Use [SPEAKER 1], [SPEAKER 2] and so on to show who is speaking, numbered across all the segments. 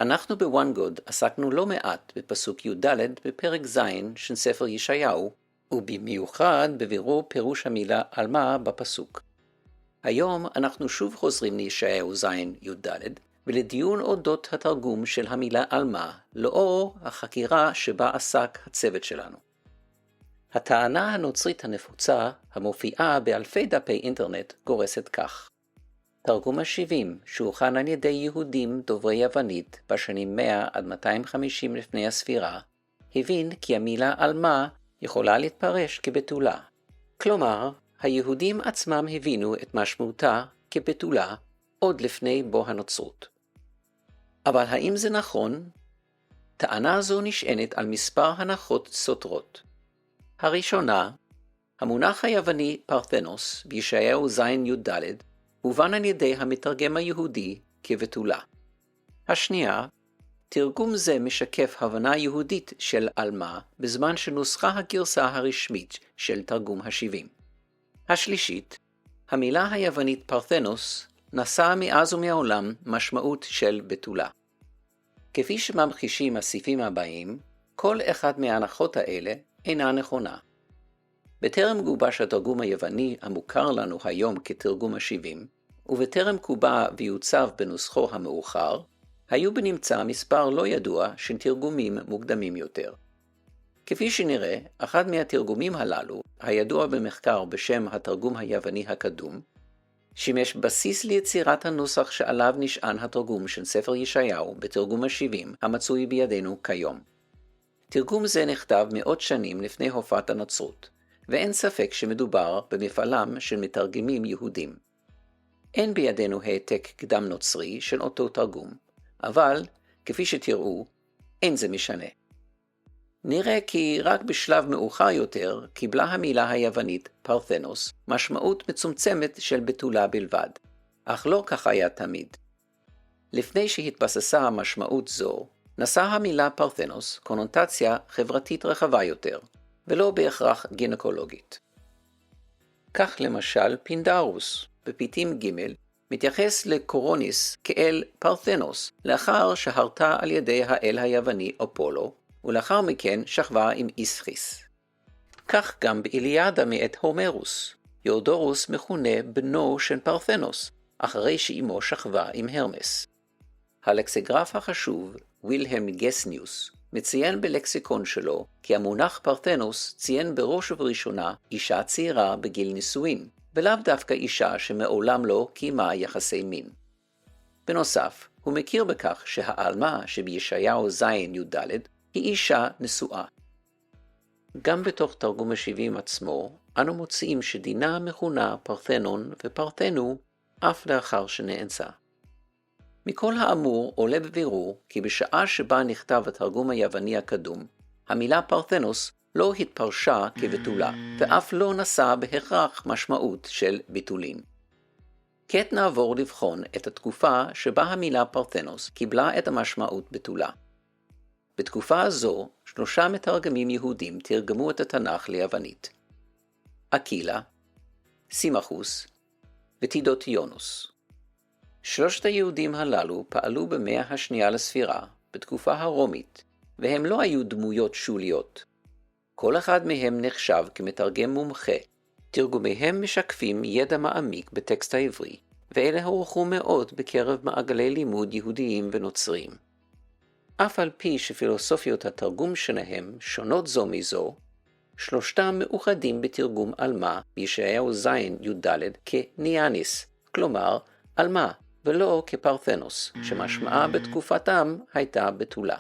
[SPEAKER 1] אנחנו בוואן גוד עסקנו לא מעט בפסוק י"ד בפרק ז' של ספר ישעיהו, ובמיוחד בבירור פירוש המילה עלמה בפסוק. היום אנחנו שוב חוזרים לישעיהו ז' י"ד, ולדיון אודות התרגום של המילה עלמה, לאור החקירה שבה עסק הצוות שלנו. הטענה הנוצרית הנפוצה, המופיעה באלפי דפי אינטרנט, גורסת כך. תרגום ה-70, שהוכן על ידי יהודים דוברי יוונית בשנים 100 עד 250 לפני הספירה, הבין כי המילה עלמה יכולה להתפרש כבתולה. כלומר, היהודים עצמם הבינו את משמעותה כבתולה עוד לפני בוא הנוצרות. אבל האם זה נכון? טענה זו נשענת על מספר הנחות סותרות. הראשונה, המונח היווני פרתנוס בישעיהו ז' י"ד הובן על ידי המתרגם היהודי כבתולה. השנייה, תרגום זה משקף הבנה יהודית של עלמה בזמן שנוסחה הגרסה הרשמית של תרגום ה-70. השלישית, המילה היוונית פרתנוס נשאה מאז ומעולם משמעות של בתולה. כפי שממחישים הסעיפים הבאים, כל אחד מההנחות האלה אינה נכונה. בטרם גובש התרגום היווני המוכר לנו היום כתרגום ה-70, ובטרם קובע ויוצב בנוסחו המאוחר, היו בנמצא מספר לא ידוע של תרגומים מוקדמים יותר. כפי שנראה, אחד מהתרגומים הללו, הידוע במחקר בשם התרגום היווני הקדום, שימש בסיס ליצירת הנוסח שעליו נשען התרגום של ספר ישעיהו בתרגום ה-70 המצוי בידינו כיום. תרגום זה נכתב מאות שנים לפני הופעת הנצרות, ואין ספק שמדובר במפעלם של מתרגמים יהודים. אין בידינו העתק קדם נוצרי של אותו תרגום, אבל, כפי שתראו, אין זה משנה. נראה כי רק בשלב מאוחר יותר קיבלה המילה היוונית פרתנוס משמעות מצומצמת של בתולה בלבד, אך לא כך היה תמיד. לפני שהתבססה המשמעות זו, נשאה המילה פרתנוס קונוטציה חברתית רחבה יותר, ולא בהכרח גינקולוגית. כך למשל פינדרוס, בפיוטים ג' מתייחס לקורוניס כאל פרתנוס, לאחר שהרתה על ידי האל היווני אפולו, ולאחר מכן שכבה עם איסחיס. כך גם באיליאדה מאת הומרוס, יאודורוס מכונה בנו של פרתנוס, אחרי שאימו שכבה עם הרמס. הלקסיגרף החשוב, וילהם גסניוס, מציין בלקסיקון שלו כי המונח פרתנוס ציין בראש ובראשונה אישה צעירה בגיל נישואין, ולאו דווקא אישה שמעולם לא קיימה יחסי מין. בנוסף, הוא מכיר בכך שהעלמה שבישעיהו ז' י"ד היא אישה נשואה. גם בתוך תרגום ה-70 עצמו, אנו מוצאים שדינה מכונה פרתנון ופרתנו אף לאחר שנאנסה. מכל האמור עולה בבירור כי בשעה שבה נכתב התרגום היווני הקדום, המילה פרתנוס לא התפרשה כבתולה, ואף לא נשאה בהכרח משמעות של ביטולין. כעת נעבור לבחון את התקופה שבה המילה פרתנוס קיבלה את המשמעות בתולה. בתקופה הזו, 3 מתרגמים יהודים תרגמו את התנ"ך ליוונית. אקילה, סימחוס וטידוטיונוס. 3 היהודים הללו פעלו במאה השנייה לספירה, בתקופה הרומית, והם לא היו דמויות שוליות. כל אחד מהם נחשב כמתרגם מומחה. תרגומיהם משקפים ידע מעמיק בטקסט העברי, ואלה הוערכו מאוד בקרב מעגלי לימוד יהודיים ונוצריים. אף על פי שפילוסופיות התרגום שלהם שונות זו מזו, 3 מאוחדים בתרגום עלמה בישעיהו ז' י"ד כניאניס, כלומר עלמה, ולא כפרתנוס, שמשמעה בתקופתם הייתה בתולה.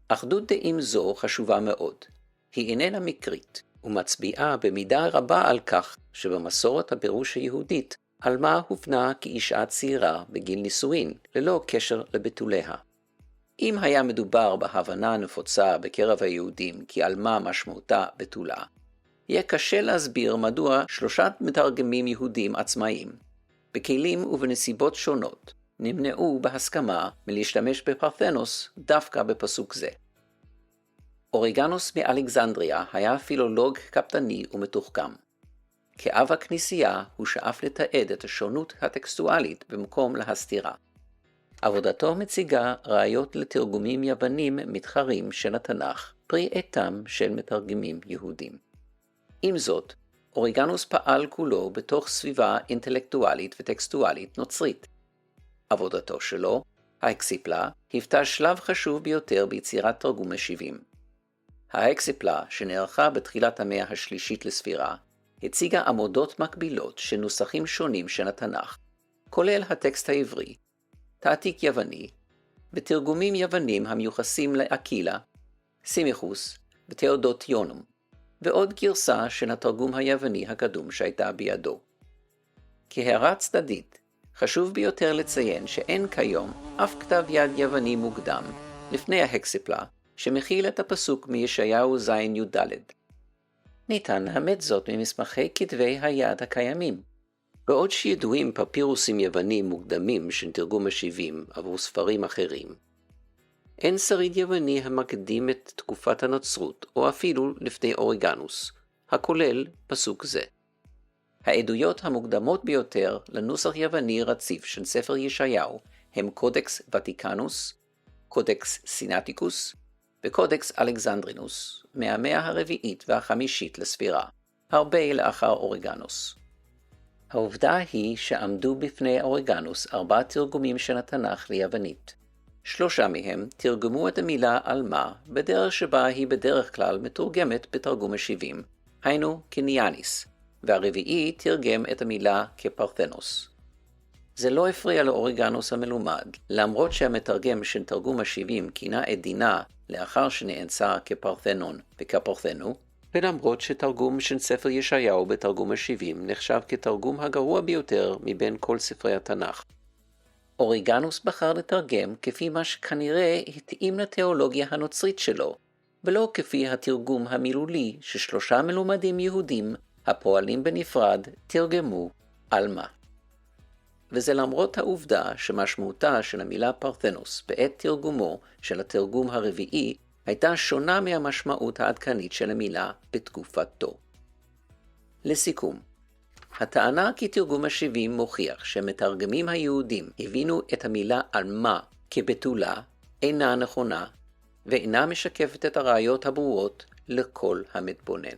[SPEAKER 1] אחדות דעים זו חשובה מאוד. היא איננה מקרית, ומצביעה במידה רבה על כך שבמסורת הפירוש היהודית, עלמה הובנה כאישה צעירה בגיל נישואין, ללא קשר לבתוליה. אם היה מדובר בהבנה נפוצה בקרב היהודים כי עלמה משמעותה בתולה, יהיה קשה להסביר מדוע 3 מתרגמים יהודים עצמאיים, בכלים ובנסיבות שונות, נמנעו בהסכמה מלהשתמש בפרתנוס דווקא בפסוק זה. אוריגנוס מאלכסנדריה היה פילולוג קפדני ומתוחכם. כאב הכנסייה הוא שאף לתעד את השונות הטקסטואלית במקום להסתירה. עבודתו מציגה ראיות לתרגומים יוונים מתחרים של התנ"ך, פרי עטם של מתרגמים יהודים. עם זאת, אוריגנוס פעל כולו בתוך סביבה אינטלקטואלית וטקסטואלית נוצרית. עבודתו שלו, האקסיפלה, היוותה שלב חשוב ביותר ביצירת תרגום משיבים. האקסיפלה, שנערכה בתחילת המאה השלישית לספירה, הציגה עמודות מקבילות של נוסחים שונים של התנ"ך, כולל הטקסט העברי, תעתיק יווני, ותרגומים יוונים המיוחסים לאקילה, סימיכוס ותאודוטיונום, ועוד גרסה של התרגום היווני הקדום שהייתה בידו. כהערה צדדית, חשוב ביותר לציין שאין כיום אף כתב יד יווני מוקדם, לפני ההקסיפלה, שמכיל את הפסוק מישעיהו ז'-י"ד. ניתן לאמת זאת ממסמכי כתבי היד הקיימים. בעוד שידועים פפירוסים יוונים מוקדמים של תרגום משיבים עבור ספרים אחרים, אין שריד יווני המקדים את תקופת הנצרות או אפילו לפני אוריגנוס, הכולל פסוק זה. העדויות המוקדמות ביותר לנוסח יווני רציף של ספר ישעיהו הם קודקס ותיקנוס, קודקס סינטיקוס וקודקס אלכסנדרינוס מהמאה הרביעית והחמישית לספירה, הרבה לאחר אוריגנוס. העובדה היא שעמדו בפני אוריגנוס 4 תרגומים של התנ"ך ליוונית. 3 מהם תרגמו את המילה עלמה בדרך שבה היא בדרך כלל מתורגמת בתרגום משיבים, היינו קניאניס, והרביעי תרגם את המילה כפרתנוס. זה לא הפריע לאוריגנוס המלומד, למרות שהמתרגם של תרגום משיבים כינה את דינה לאחר שנאנסה כפרתנון וכפרתנו, ולמרות שתרגום של ספר ישעיהו בתרגום משיבים נחשב כתרגום הגרוע ביותר מבין כל ספרי התנ"ך. אוריגנוס בחר לתרגם כפי מה שכנראה התאים לתיאולוגיה הנוצרית שלו, ולא כפי התרגום המילולי ש3 מלומדים יהודים הפועלים בנפרד תרגמו עלמה. וזה למרות העובדה שמשמעותה של המילה פרתנוס בעת תרגומו של התרגום הרביעי הייתה שונה מהמשמעות העדכנית של המילה בתקופתו. לסיכום, הטענה כי תרגום משיבים מוכיח שמתרגמים היהודים הבינו את המילה עלמה כבתולה אינה נכונה, ואינה משקפת את הראיות הברורות לכל המתבונן.